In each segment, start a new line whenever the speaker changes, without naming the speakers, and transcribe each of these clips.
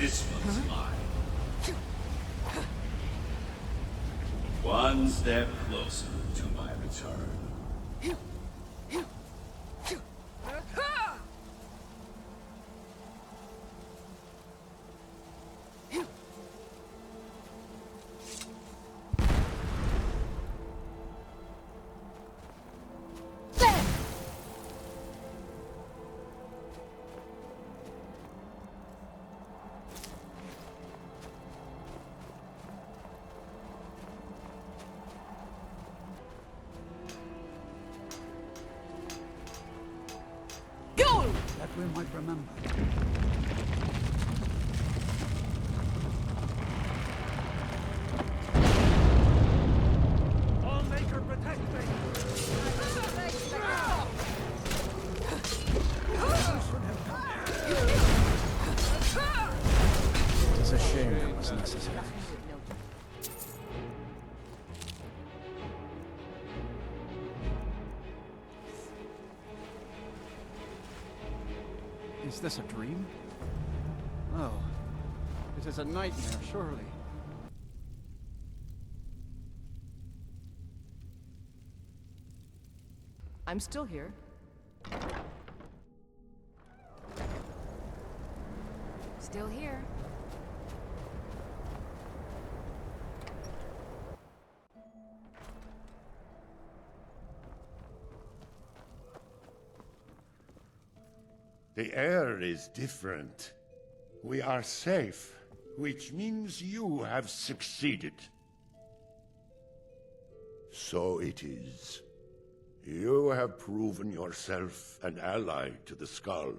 This one's mine. One step closer to my return.
That we might remember. Allmaker, protect me! It is a shame it was necessary. Is this a dream? Oh, it is a nightmare, surely.
I'm still here.
Still here.
The air is different. We are safe, which means you have succeeded. So it is. You have proven yourself an ally to the Skull,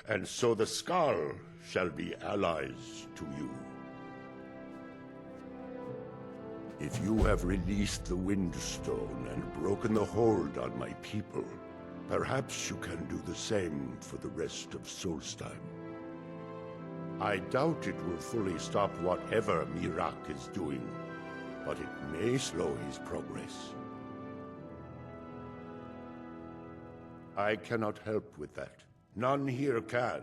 and so the Skull shall be allies to you. If you have released the Windstone and broken the hold on my people, perhaps you can do the same for the rest of Solstheim. I doubt it will fully stop whatever Miraak is doing, but it may slow his progress. I cannot help with that. None here can.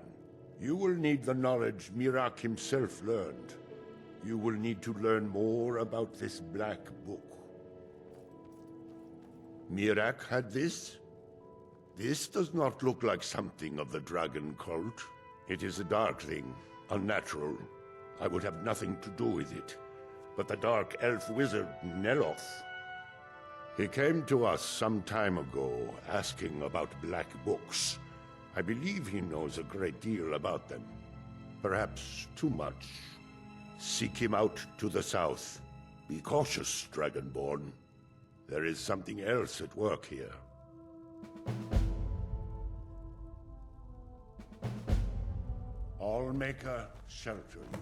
You will need the knowledge Miraak himself learned. You will need to learn more about this Black Book. Miraak had this? This does not look like something of the Dragon Cult. It is a dark thing, unnatural. I would have nothing to do with it. But the Dark Elf Wizard, Neloth, he came to us some time ago, asking about Black Books. I believe he knows a great deal about them. Perhaps too much. Seek him out to the south. Be cautious, Dragonborn. There is something else at work here. Allmaker, shelter you.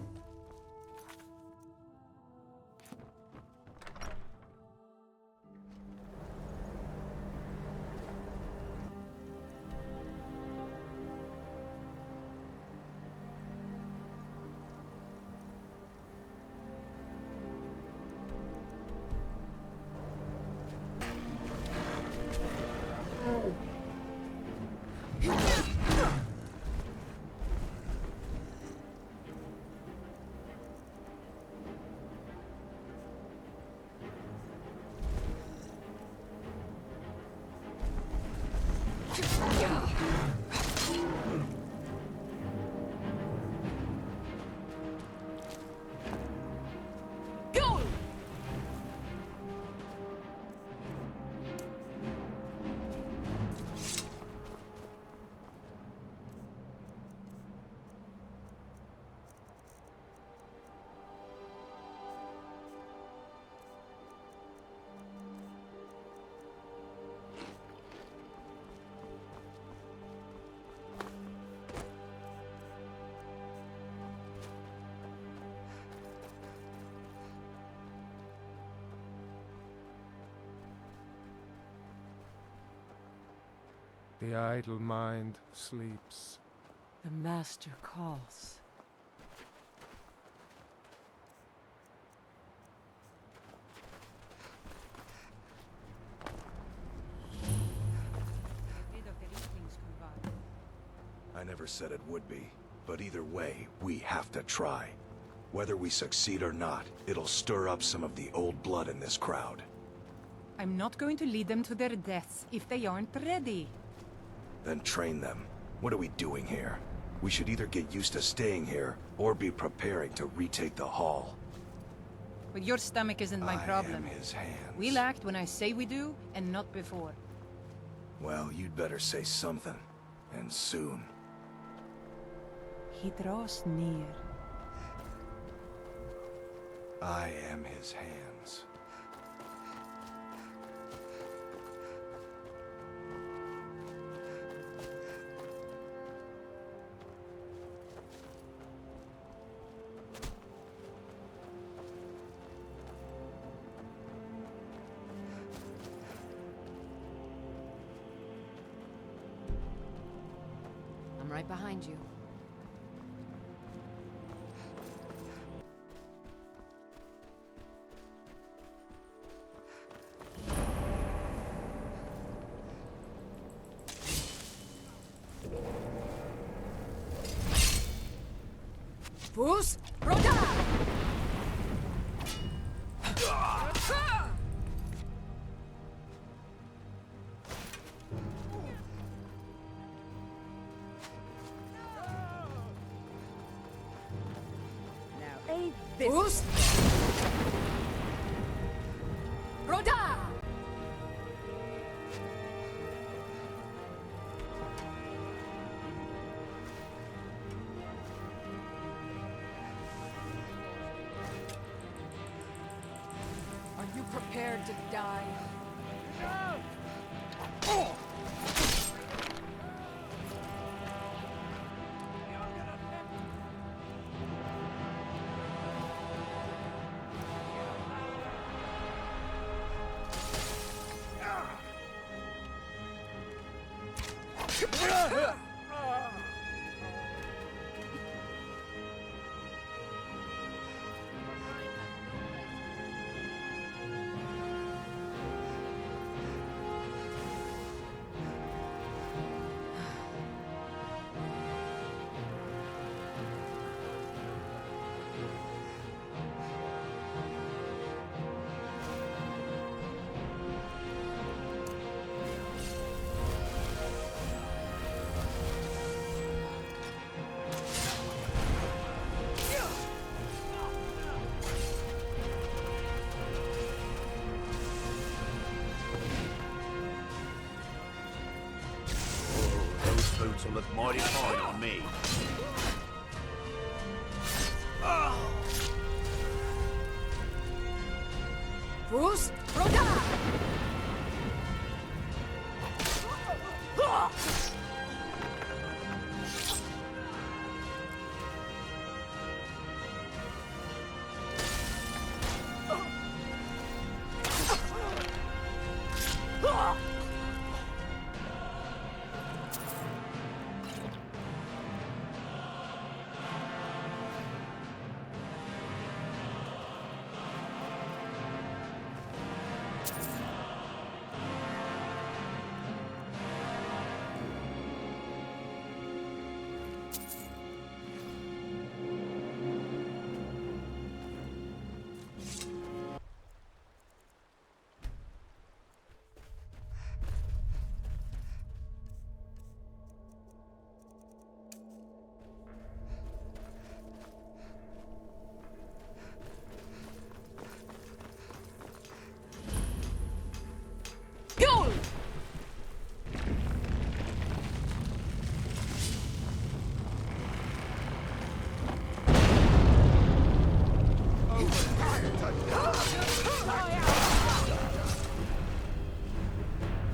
The idle mind sleeps.
The master calls.
I never said it would be. But either way, we have to try. Whether we succeed or not, it'll stir up some of the old blood in this crowd.
I'm not going to lead them to their deaths if they aren't ready.
Then train them. What are we doing here? We should either get used to staying here, or be preparing to retake the hall.
But your stomach isn't my problem.
I am his hands.
We'll act when I say we do, and not before.
Well, you'd better say something. And soon.
He draws near.
I am his hands.
I'm right behind you. Fus, Roda! Now aid this. Fus, Roda! Are you prepared to die?
Boots will look mighty fine on me.
Fus, Roda!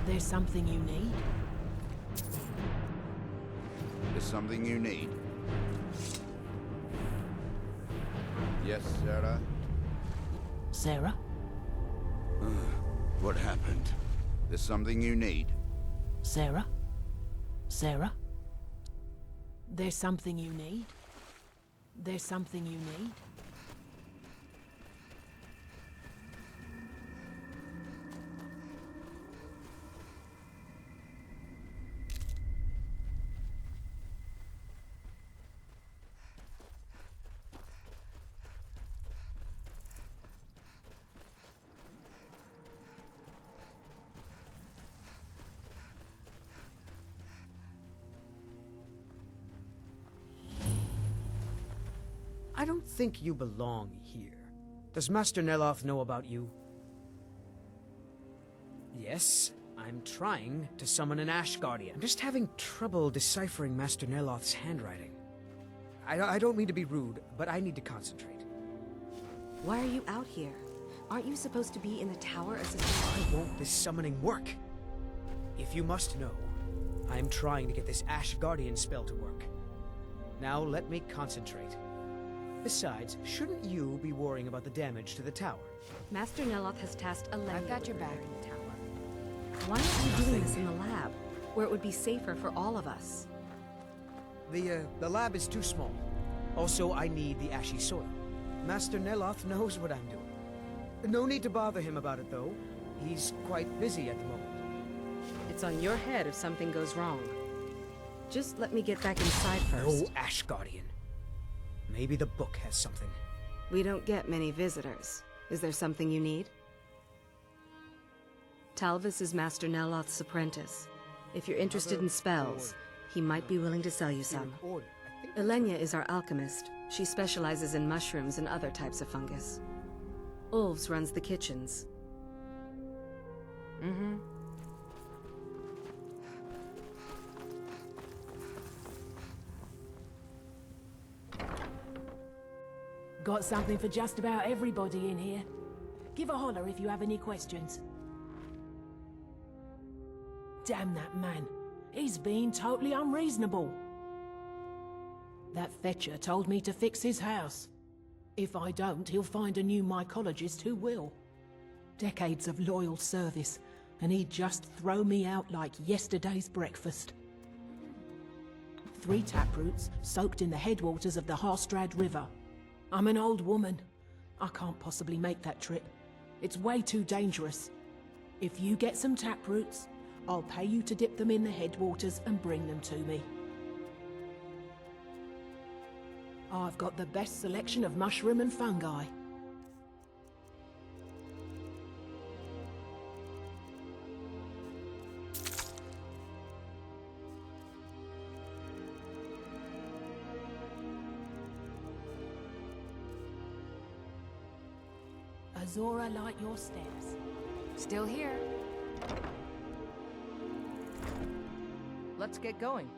There's something you need?
There's something you need? Yes, Sarah?
Sarah?
What happened? There's something you need?
Sarah? Sarah? There's something you need? There's something you need?
I don't think you belong here. Does Master Neloth know about you? Yes, I'm trying to summon an Ash Guardian. I'm just having trouble deciphering Master Neloth's handwriting. I don't mean to be rude, but I need to concentrate.
Why are you out here? Aren't you supposed to be in the tower assisting?
Why won't this summoning work? If you must know, I am trying to get this Ash Guardian spell to work. Now let me concentrate. Besides, shouldn't you be worrying about the damage to the tower?
Master Neloth has tasked Elenia
I've got your
with
back.
repairing the tower. Why aren't you doing this in the lab, where it would be safer for all of us?
The lab is too small. Also, I need the ashy soil. Master Neloth knows what I'm doing. No need to bother him about it, though. He's quite busy at the moment.
It's on your head if something goes wrong. Just let me get back inside first.
No Ash Guardian. Maybe the book has something.
We don't get many visitors. Is there something you need? Talvis is Master Neloth's apprentice. If you're interested in spells, he might be willing to sell you some. Elenia is our alchemist. She specializes in mushrooms and other types of fungus. Ulves runs the kitchens.
Got something for just about everybody in here. Give a holler if you have any questions. Damn that man. He's being totally unreasonable. That fetcher told me to fix his house. If I don't, he'll find a new mycologist who will. Decades of loyal service, and he'd just throw me out like yesterday's breakfast. 3 taproots soaked in the headwaters of the Harstrad River. I'm an old woman. I can't possibly make that trip. It's way too dangerous. If you get some taproots, I'll pay you to dip them in the headwaters and bring them to me. I've got the best selection of mushroom and fungi. Azora, light your steps.
Still here. Let's get going.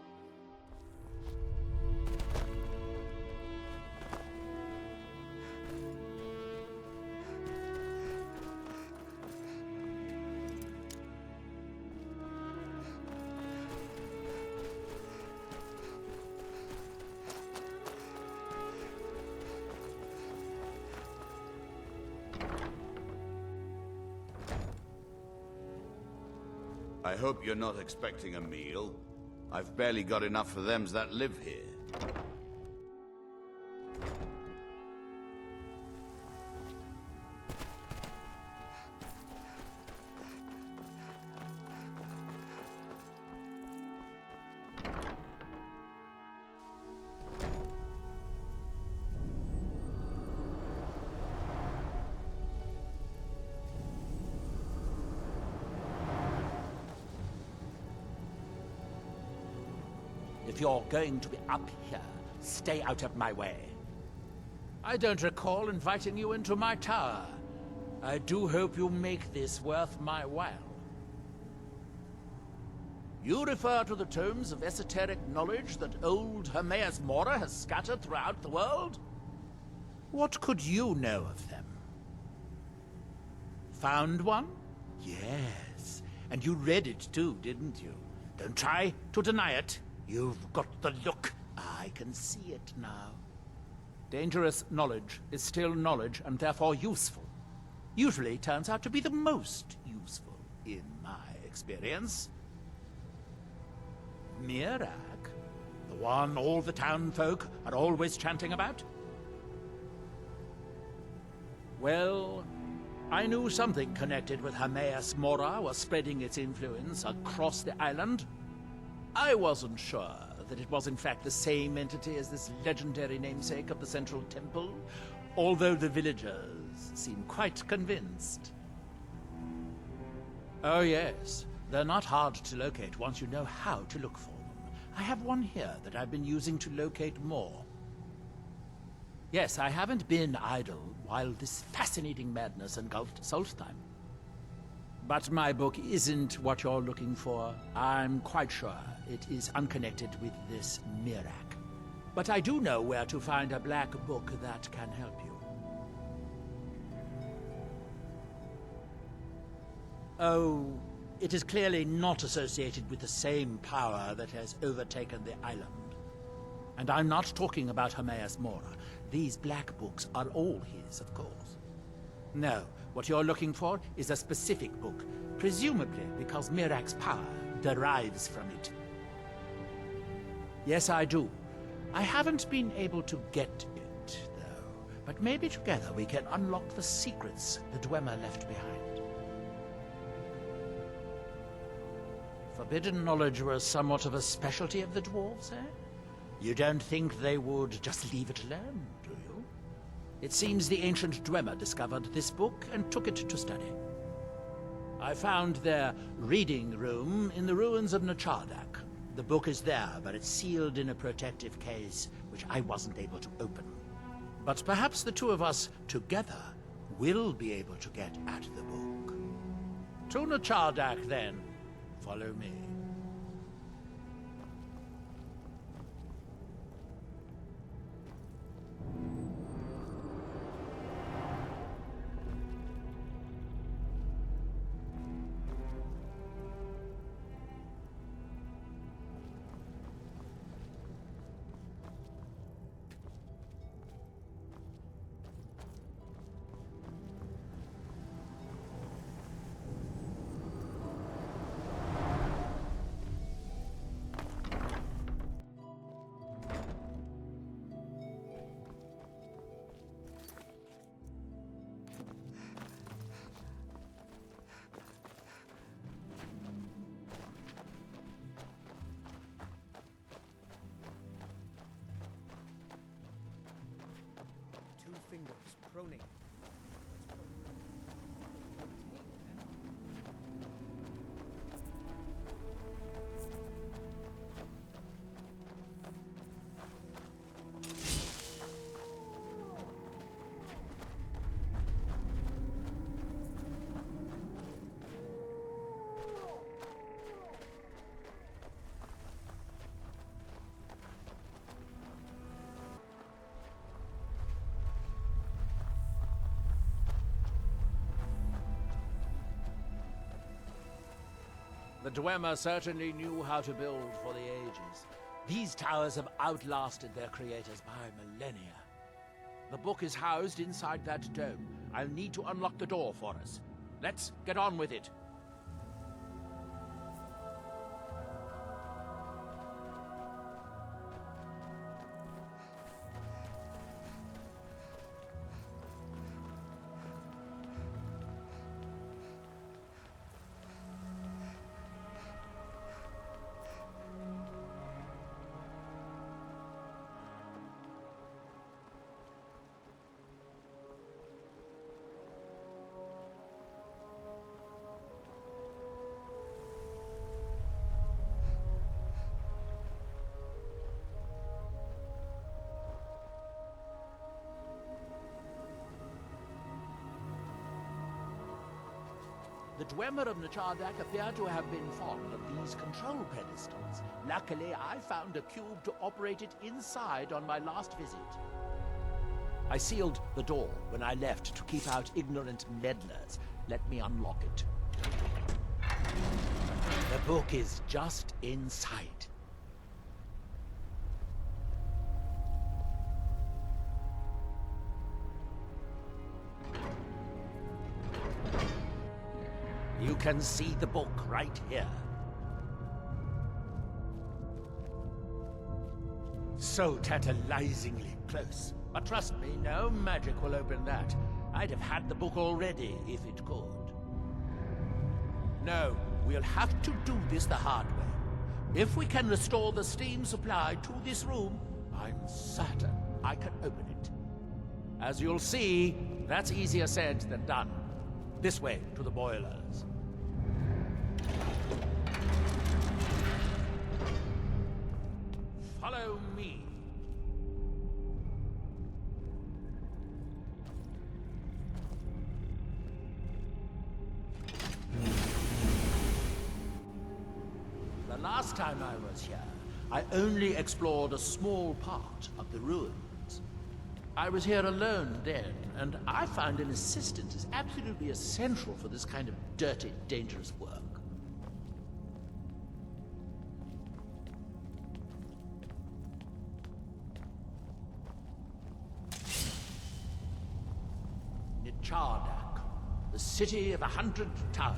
I hope you're not expecting a meal. I've barely got enough for them that live here.
If you're going to be up here, stay out of my way. I don't recall inviting you into my tower. I do hope you make this worth my while. You refer to the tomes of esoteric knowledge that old Hermaeus MORA has scattered throughout the world? What could you know of them? Found one? Yes. And you read it too, didn't you? Don't try to deny it. You've got the look. I can see it now. Dangerous knowledge is still knowledge and therefore useful. Usually turns out to be the most useful, in my experience. Mirak? The one all the town folk are always chanting about? Well, I knew something connected with Hermaeus MORA was spreading its influence across the island. I wasn't sure that it was in fact the same entity as this legendary namesake of the Central Temple, although the villagers seem quite convinced. Oh yes, they're not hard to locate once you know how to look for them. I have one here that I've been using to locate more. Yes, I haven't been idle while this fascinating madness engulfed Solstheim. But my book isn't what you're looking for. I'm quite sure it is unconnected with this Mirak. But I do know where to find a black book that can help you. Oh, it is clearly not associated with the same power that has overtaken the island. And I'm not talking about Hermaeus Mora. These black books are all his, of course. No, what you're looking for is a specific book, presumably because Mirak's power derives from it. Yes, I do. I haven't been able to get it, though. But maybe together we can unlock the secrets the Dwemer left behind. Forbidden knowledge was somewhat of a specialty of the dwarves, eh? You don't think they would just leave it alone, do you? It seems the ancient Dwemer discovered this book and took it to study. I found their reading room in the ruins of Nachardak. The book is there, but it's sealed in a protective case, which I wasn't able to open. But perhaps the two of us, together, will be able to get at the book. To Nachardak, then. Follow me.
Fingers proning. The Dwemer certainly knew how to build for the ages. These towers have outlasted their creators by millennia. The book is housed inside that dome. I'll need to unlock the door for us. Let's get on with it. The Dwemer of Nachardak appear to have been fond of these control pedestals. Luckily, I found a cube to operate it inside on my last visit. I sealed the door when I left to keep out ignorant meddlers. Let me unlock it. The book is just inside. You can see the book right here. So tantalizingly close. But trust me, no magic will open that. I'd have had the book already if it could. No, we'll have to do this the hard way. If we can restore the steam supply to this room, I'm certain I can open it. As you'll see, that's easier said than done. This way to the boilers. Follow me.
last time I was here, I only explored a small part of the ruins. I was here alone then, and I find an assistant is absolutely essential for this kind of dirty, dangerous work. Chardak, the city of 100 towers.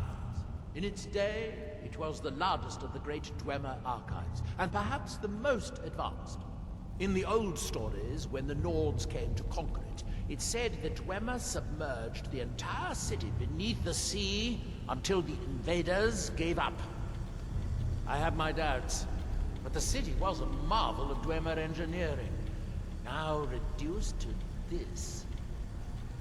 In its day, it was the largest of the great Dwemer archives, and perhaps the most advanced. In the old stories, when the Nords came to conquer it, it said that Dwemer submerged the entire city beneath the sea until the invaders gave up. I have my doubts, but the city was a marvel of Dwemer engineering, now reduced to this.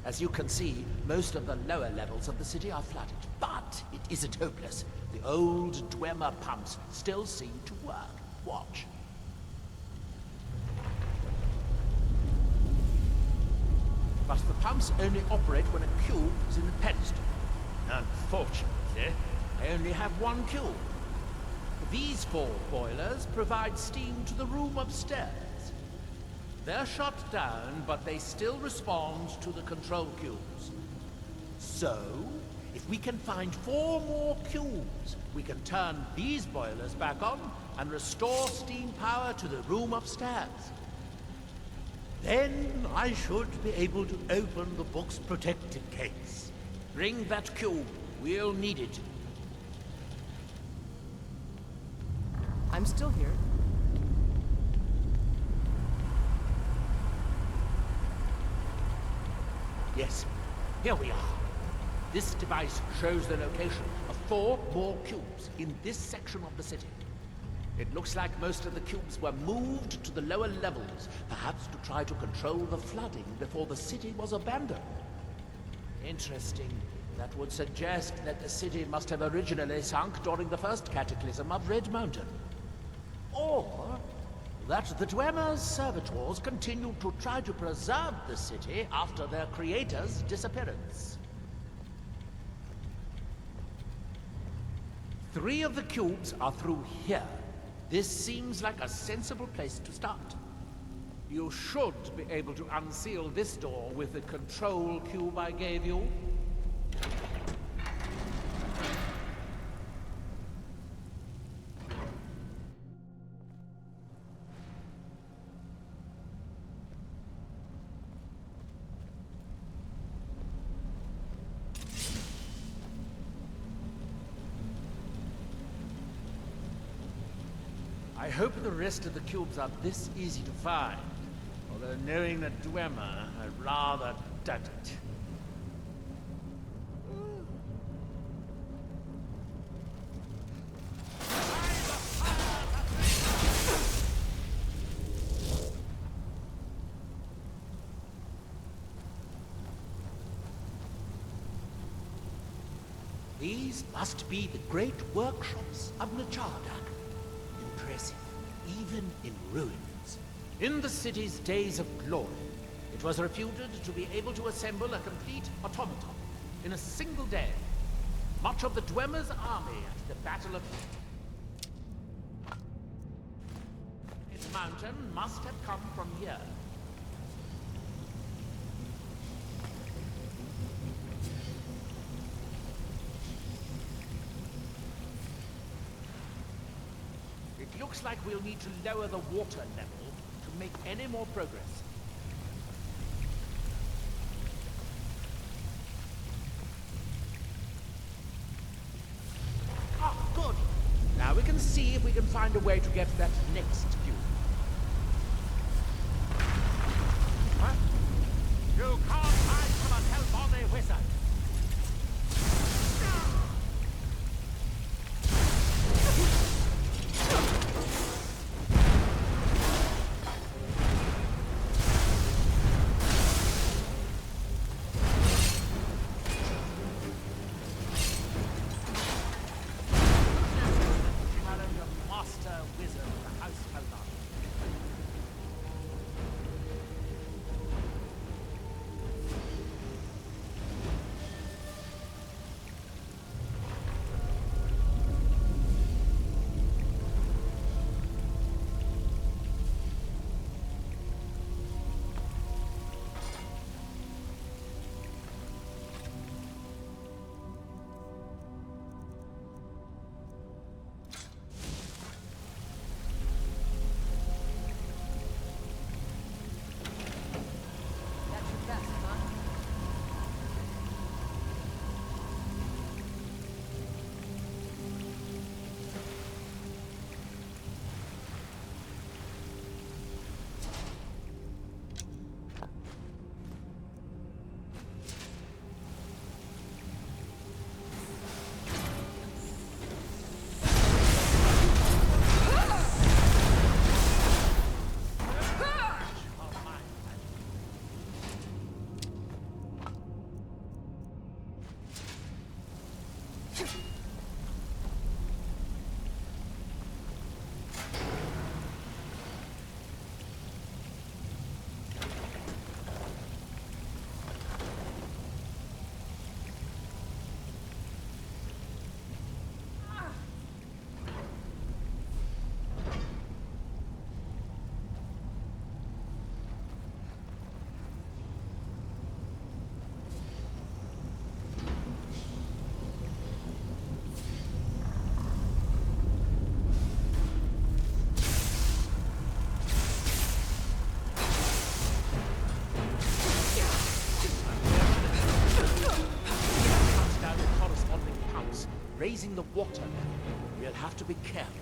As you can see, most of the lower levels of the city are flooded, but it isn't hopeless. The old Dwemer pumps still seem to work. Watch. But the pumps only operate when a cube is in the pedestal. Unfortunately, I only have one cube. These 4 boilers provide steam to the room upstairs. They're shut down, but they still respond to the control cubes. So, if we can find 4 more cubes, we can turn these boilers back on and restore steam power to the room upstairs. Then I should be able to open the book's protected case. Bring that cube. We'll need it.
I'm still here.
Yes, here we are. This device shows the location of 4 more cubes in this section of the city. It looks like most of the cubes were moved to the lower levels, perhaps to try to control the flooding before the city was abandoned. Interesting. That would suggest that the city must have originally sunk during the first cataclysm of Red Mountain. Or that the Dwemer's servitors continued to try to preserve the city after their creator's disappearance. 3 of the cubes are through here. This seems like a sensible place to start. You should be able to unseal this door with the control cube I gave you. I hope the rest of the cubes are this easy to find. Although knowing the Dwemer, I'd rather doubt it. These must be the great workshops of Nachardak. Impressive, even in ruins. In the city's days of glory, it was reputed to be able to assemble a complete automaton in a single day. Much of the Dwemer's army at the Battle of this mountain must have come from here. It looks like we'll need to lower the water level to make any more progress. Ah, good. Now we can see if we can find a way to get that next cube. What? You can't hide from a Hellbody wizard! Master wizard of the House Hellbody. raising the water level. We'll have to be careful.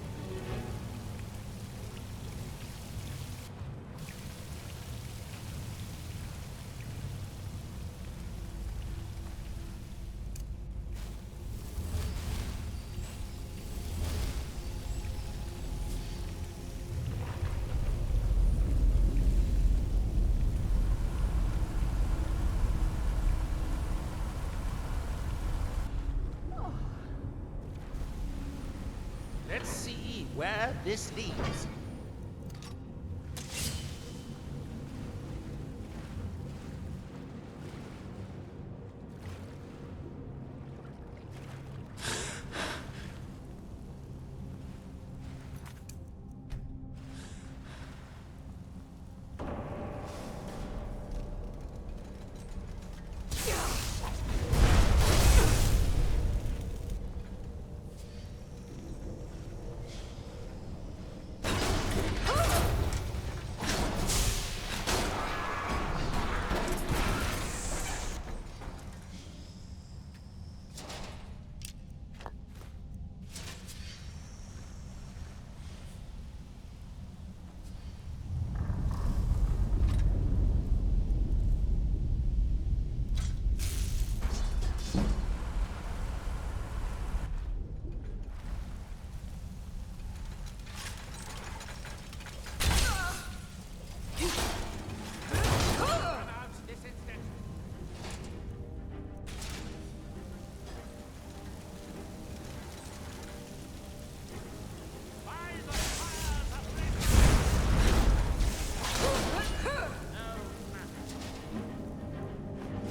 Let's see where this leads.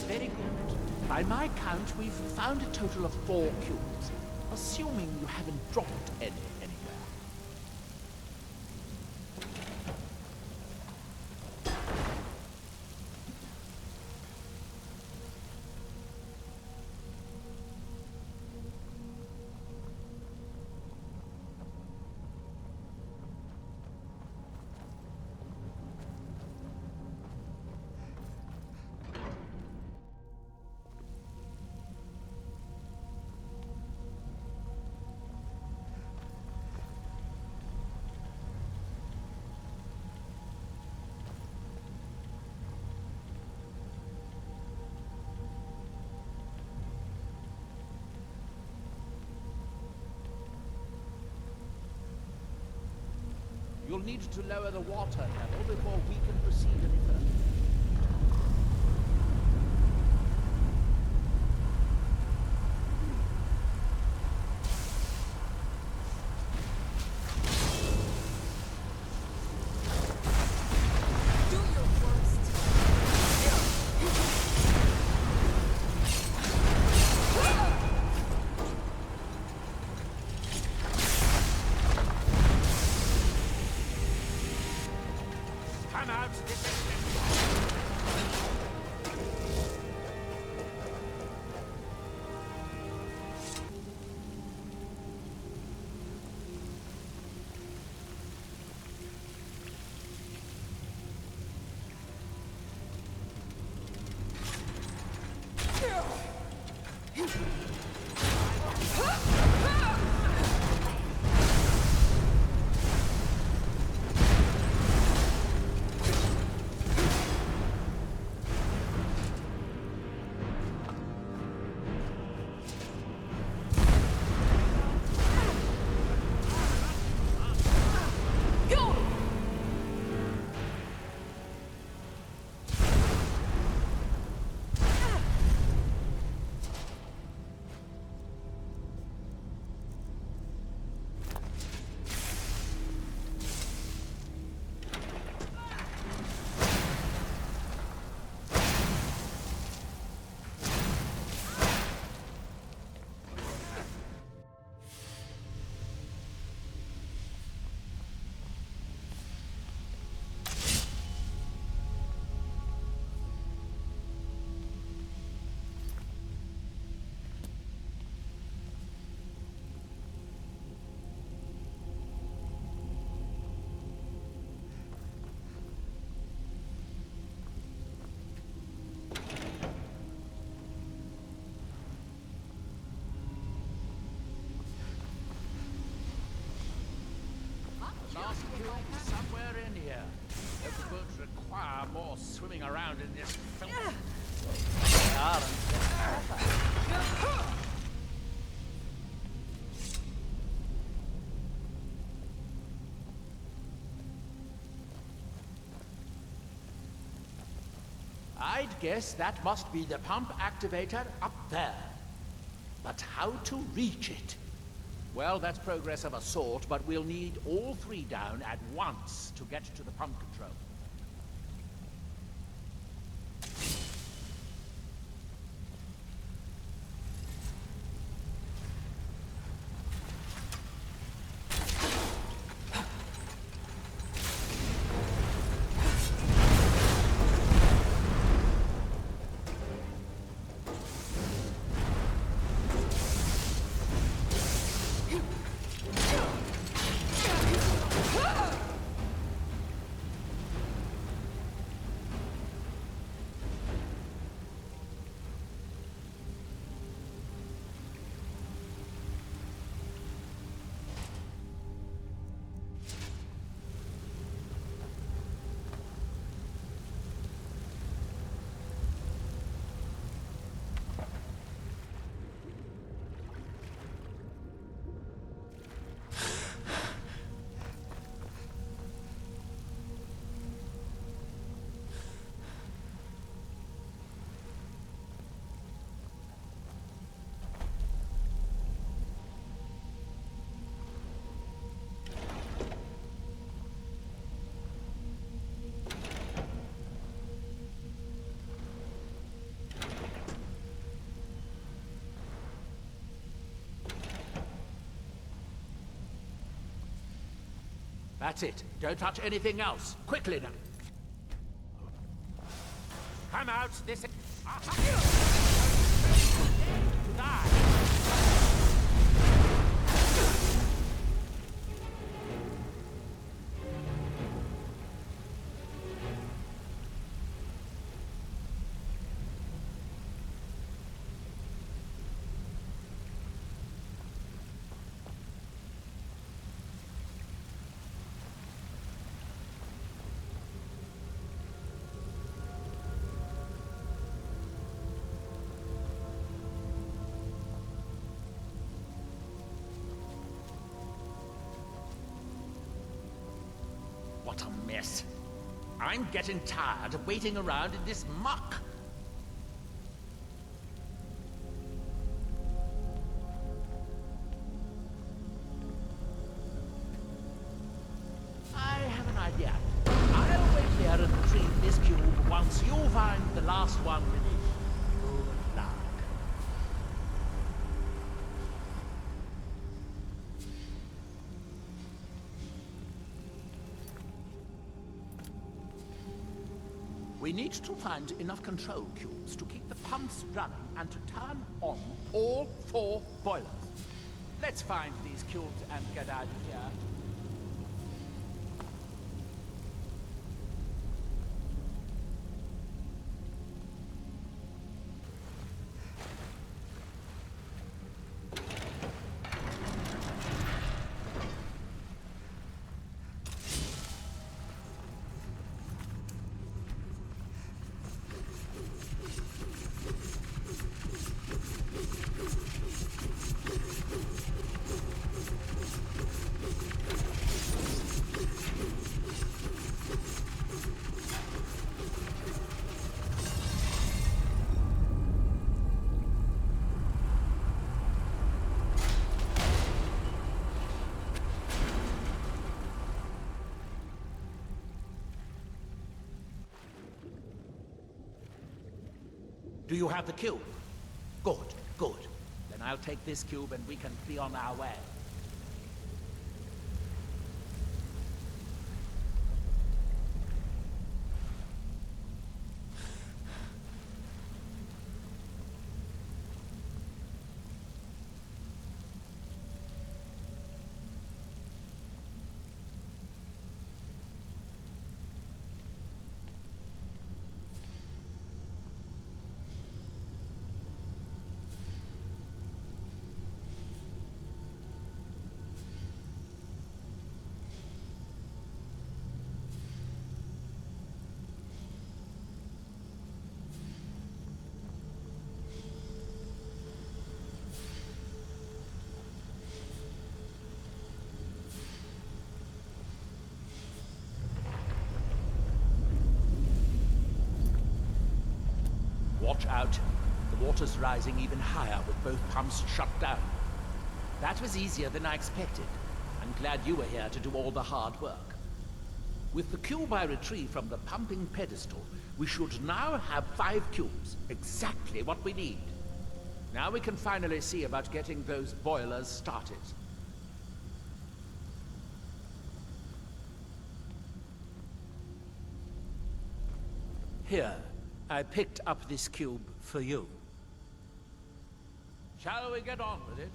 Very good. By my count, we've found a total of 4 cubes, assuming you haven't dropped any anywhere. You'll need to lower the water level before we can proceed any further. Swimming around in this filth. I'd guess that must be the pump activator up there. But how to reach it? Well, that's progress of a sort, but we'll need all three down at once to get to the pump control. That's it. Don't touch anything else. Quickly now. Come out. This is... Die. What a mess. I'm getting tired of waiting around in this muck. I have an idea. I'll wait here and retrieve this cube once you find the last one with it. Good luck. We need to find enough control cubes to keep the pumps running and to turn on all 4 boilers. Let's find these cubes and get out of here. Do you have the cube? Good, good. Then I'll take this cube and we can be on our way. Watch out. The water's rising even higher with both pumps shut down. That was easier than I expected. I'm glad you were here to do all the hard work. With the cube I retrieved from the pumping pedestal, we should now have 5 cubes. Exactly what we need. Now we can finally see about getting those boilers started. Here, I picked up this cube for you. Shall we get on with it?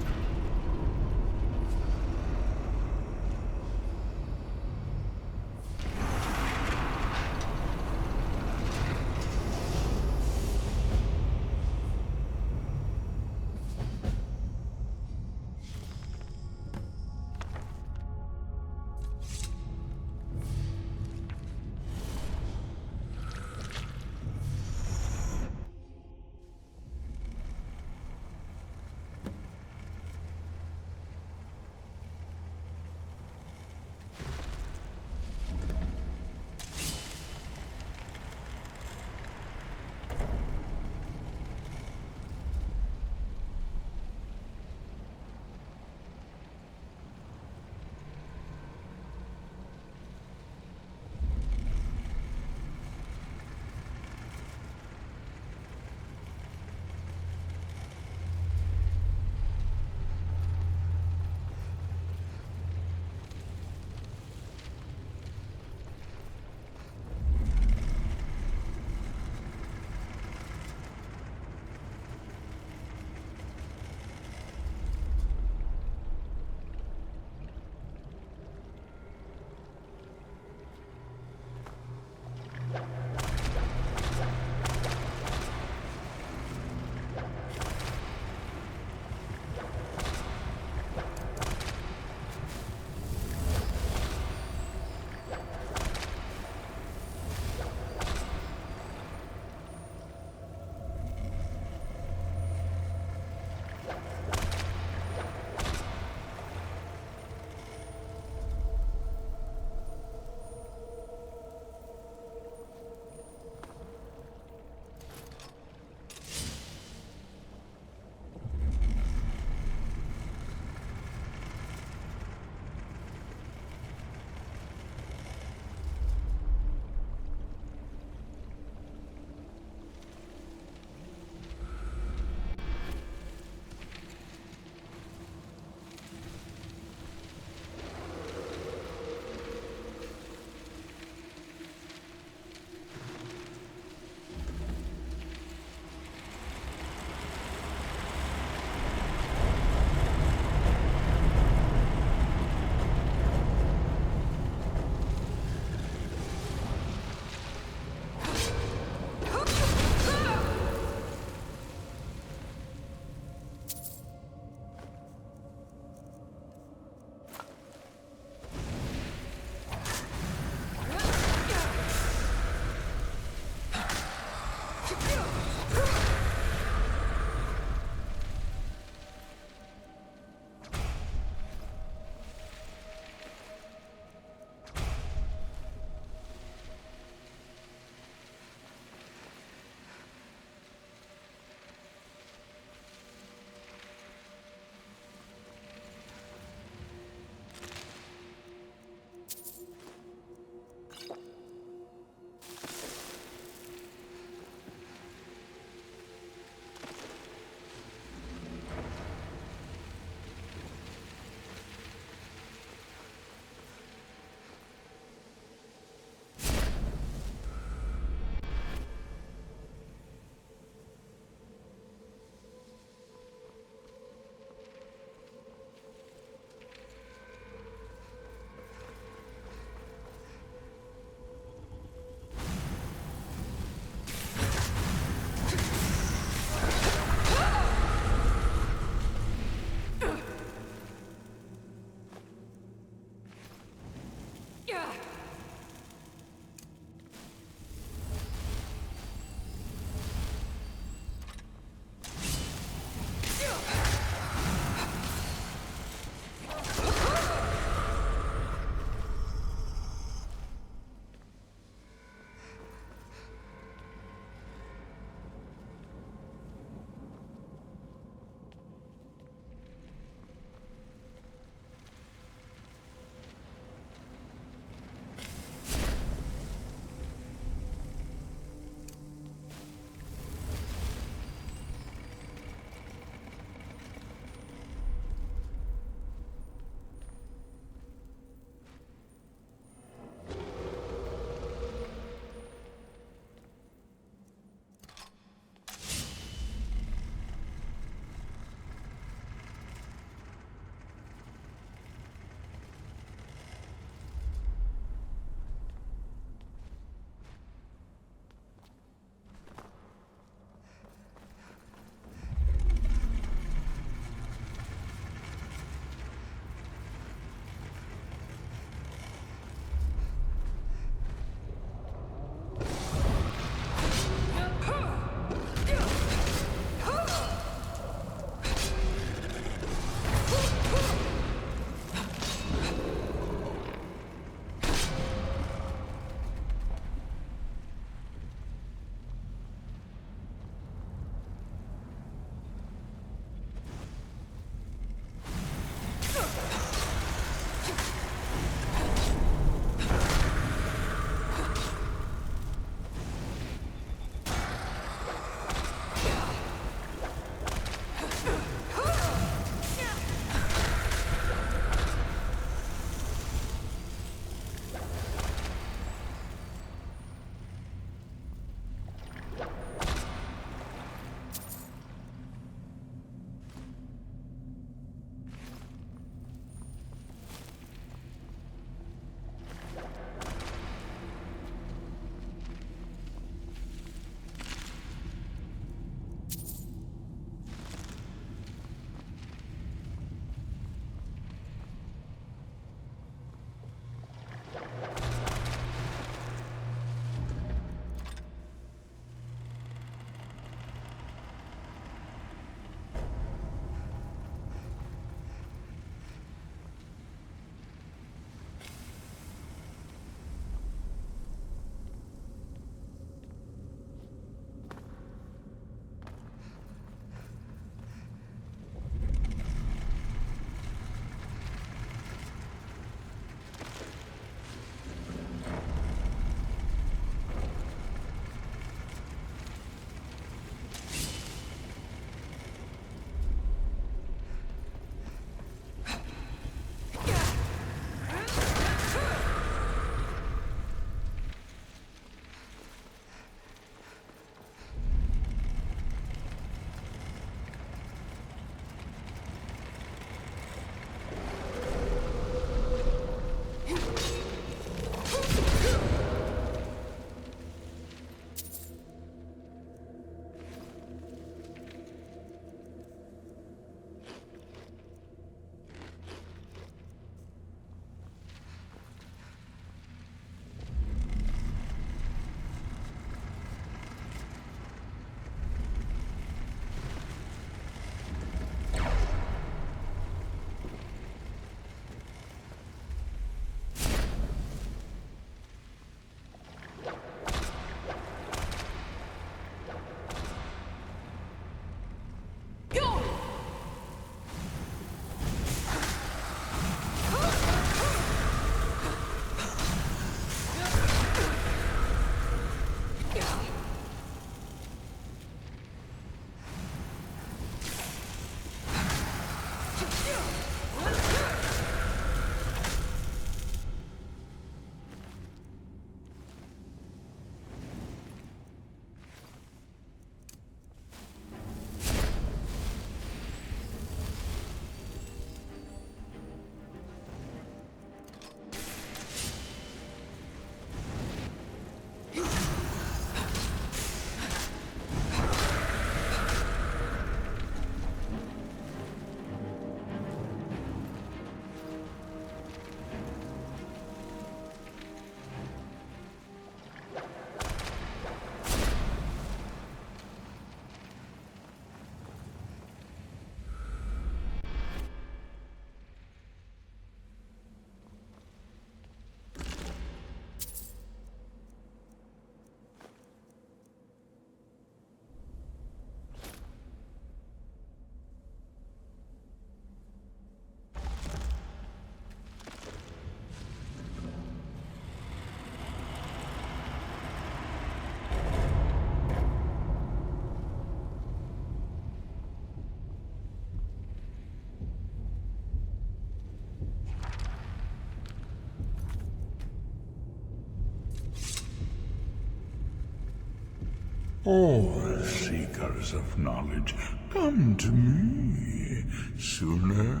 All seekers of knowledge come to me sooner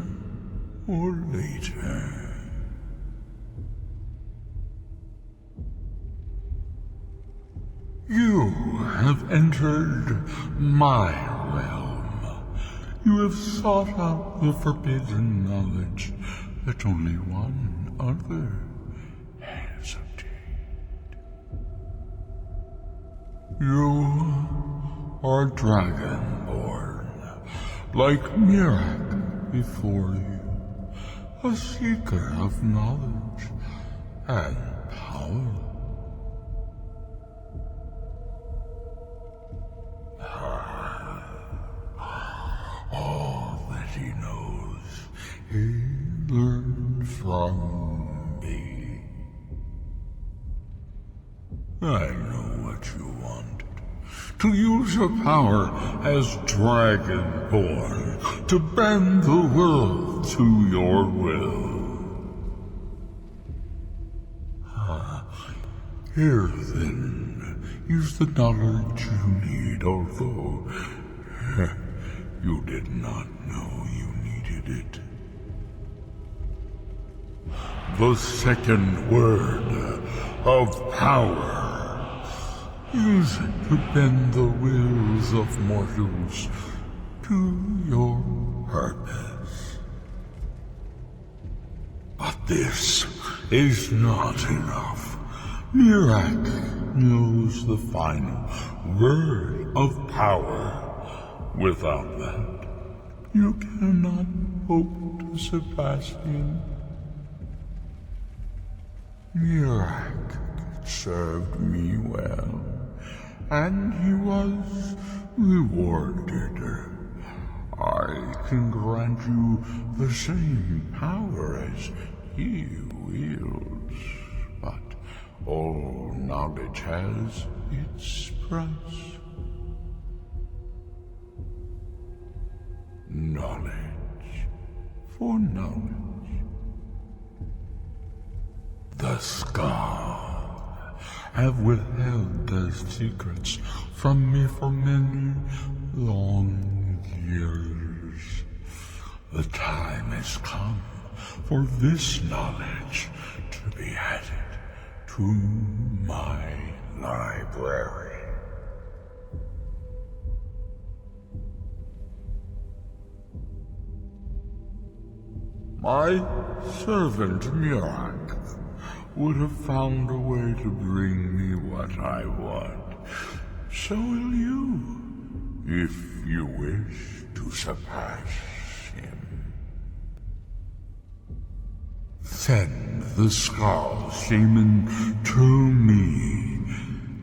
or later. You have entered my realm. You have sought out the forbidden knowledge that only one other has obtained. You are dragonborn, like Mirak before you, a seeker of knowledge and power. All that he knows, he learned from me. I know what you wanted. To use your power as Dragonborn, to bend the world to your will. Here then is the knowledge you need, although you did not know you needed it. The second word of power. Use it to bend the wills of mortals to your purpose. But this is not enough. Mirak knows the final word of power. Without that, you cannot hope to surpass him. Mirak served me well, and he was rewarded. I can grant you the same power as he wields, but all knowledge has its price. Knowledge for knowledge. The Scar have withheld their secrets from me for many long years. The time has come for this knowledge to be added to my library. My servant Mirak would have found a way to bring me what I want. So will you, if you wish to surpass him. Send the Skull Shaman to me.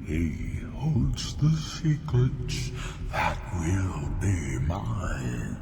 He holds the secrets that will be mine.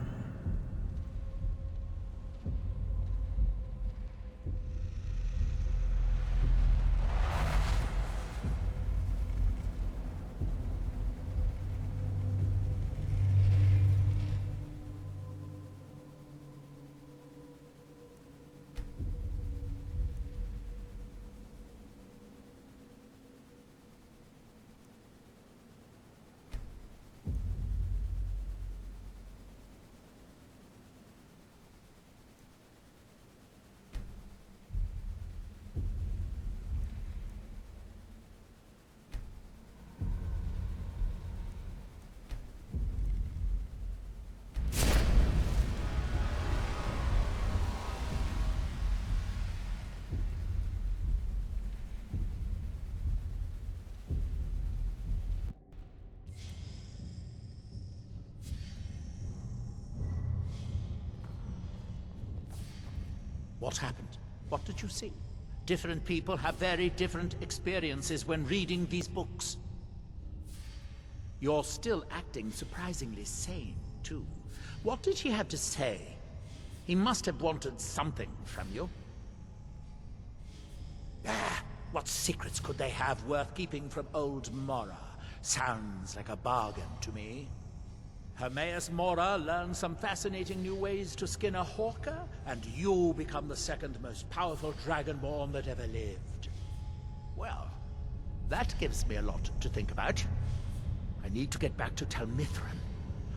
What happened? What did you see? Different people have very different experiences when reading these books. You're still acting surprisingly sane, too. What did he have to say? He must have wanted something from you. What secrets could they have worth keeping from old MORA? Sounds like a bargain to me. Hermaeus MORA learned some fascinating new ways to skin a hawker, and you become the second most powerful dragonborn that ever lived. Well, that gives me a lot to think about. I need to get back to Telmithran.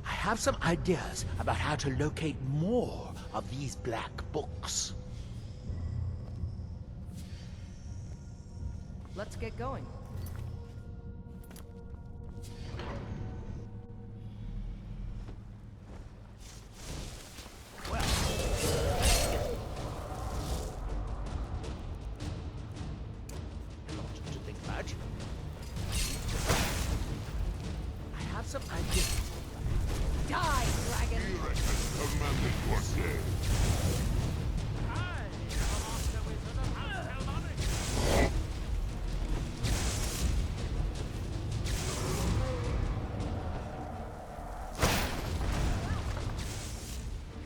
I have some ideas about how to locate more of these black books.
Let's get going.
Well, lots to think about. I have some ideas.
Die, dragon!
Commanded one day.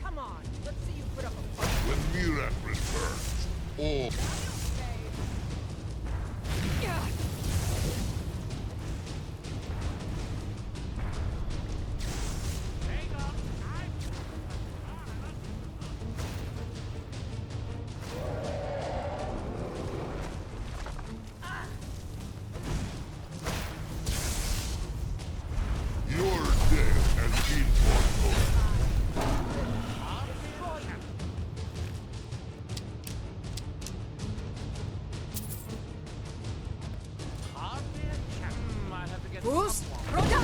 Come on, let's see you put up a fight.
When Mirak returns, all your death has been foretold.
Boost! Roda!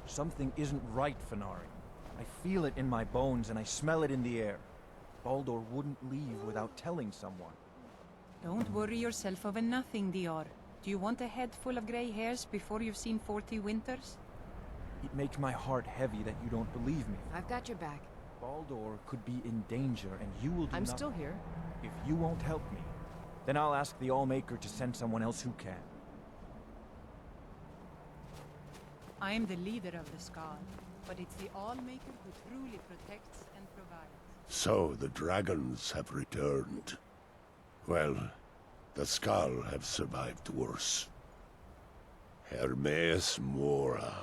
Something isn't right, Fenari. I feel it in my bones and I smell it in the air. Baldur wouldn't leave without telling someone.
Don't worry yourself over nothing, Dior. Do you want a head full of grey hairs before you've seen 40 winters?
It makes my heart heavy that you don't believe me.
I've got your back.
Baldur could be in danger and you will do
I'm
nothing.
still here.
If you won't help me, then I'll ask the Allmaker to send someone else who can.
I am the leader of the Skal, but it's the Allmaker who truly protects and provides.
So the dragons have returned. Well, the Skal have survived worse. Hermes MORA.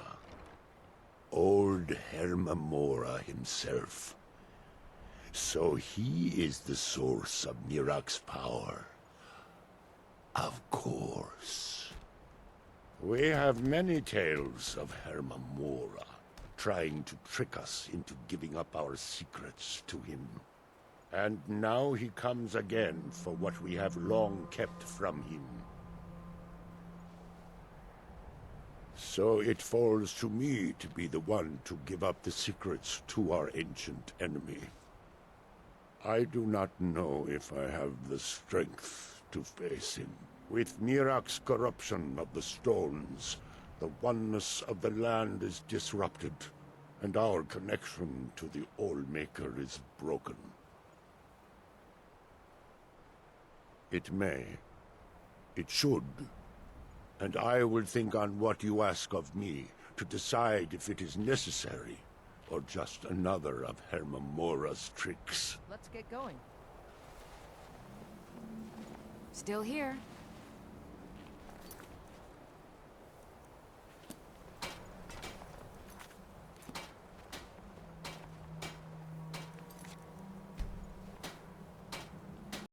Old HERMA himself. So he is the source of Mirak's power. Of course. We have many tales of HERMA trying to trick us into giving up our secrets to him. And now he comes again for what we have long kept from him. So it falls to me to be the one to give up the secrets to our ancient enemy. I do not know if I have the strength to face him. With Mirak's corruption of the stones, the oneness of the land is disrupted, and our connection to the Allmaker is broken. It may. It should. And I will think on what you ask of me to decide if it is necessary, or just another of HERMA's tricks.
Let's get going.
Still here.